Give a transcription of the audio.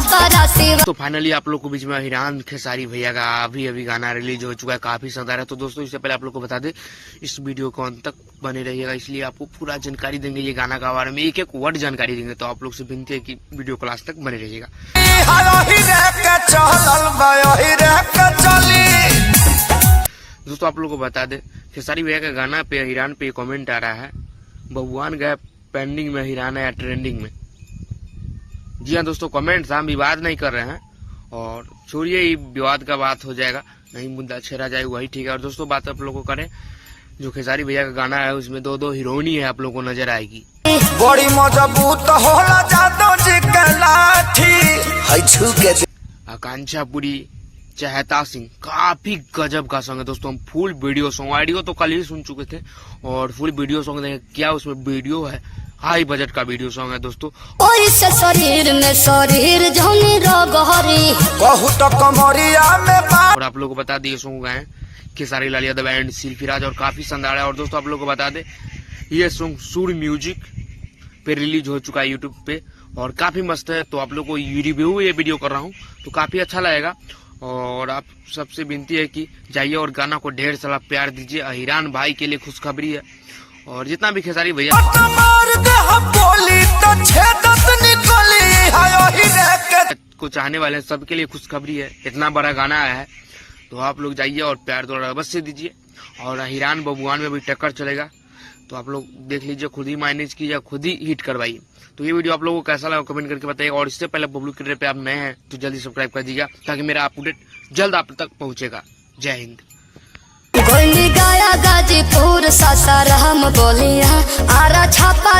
छापा तो फाइनली आप लोग को बीच में हिरान खेसारी भैया का अभी गाना रिलीज हो चुका है, काफी शानदार है। तो दोस्तों इससे पहले आप लोग को बता दें, इस वीडियो को अंत तक बने रहिएगा, इसलिए आपको पूरा जानकारी देंगे ये गाना के बारे में, एक एक वर्ड जानकारी देंगे। तो आप लोग से विनती है कि वीडियो को लास्ट तक बने रहिएगा। दोस्तों आप लोग को बता दें, खेसारी भैया का गाना पे हिरान पे कमेंट आ रहा है, बबुआन गए पेंडिंग में, हिरान है ट्रेंडिंग में। जी हाँ दोस्तों, कमेंट्स हम विवाद नहीं कर रहे हैं, और छोड़िए विवाद का बात हो जाएगा, नहीं मुद्दा छेड़ा जाए वही ठीक है। और दोस्तों बात आप लोग को करें, जो खेसारी भैया का गाना है उसमें दो हीरोइनी है, आप लोग को नजर आएगी। बड़ी मजबूत होला जादो जी के लाठी, आकांक्षा पुरी, चहता सिंह, काफी गजब का सॉन्ग है दोस्तों। हम फुल वीडियो सॉन्ग, ऑडियो तो कल ही सुन चुके थे, और फुल वीडियो सॉन्ग देखें क्या उसमें वीडियो है, हाई बजट का वीडियो सॉन्ग है दोस्तों। शरीर में शरीर कहू तो कमरिया में। और आप लोग को बता दिए सॉन्ग गाए खेसारी लाल यादव एंड सिल्फीराज, और काफी शानदार है। और दोस्तों आप लोग को बता दे, ये सॉन्ग सूर्य म्यूजिक पे रिलीज हो चुका है यूट्यूब पे, और काफी मस्त है। तो आप लोग को रिव्यू ये वीडियो कर रहा हूँ, तो काफी अच्छा लगेगा। और आप सबसे विनती है कि जाइए और गाना को ढेर सारा प्यार दीजिए। हिरान भाई के लिए खुशखबरी है, और जितना भी खेसारी भैया को चाहने वाले हैं सबके लिए खुशखबरी है, इतना बड़ा गाना आया है। तो आप लोग जाइए और प्यार तो अवश्य दीजिए। और हिरान बबुआन में भी टक्कर चलेगा, तो आप लोग देख लीजिए, खुद ही मैनेज कीजिए, खुद ही हिट करवाइए। तो ये वीडियो आप लोगों को कैसा लगा कमेंट करके बताइएगा। और इससे पहले बबलू क्रिएटर पे आप नए हैं तो जल्दी सब्सक्राइब कर दीजिएगा, ताकि मेरा अपडेट जल्द आप तक पहुंचेगा। जय हिंद। गाया गाजीपुर सासाराम बोलिया आरा छापा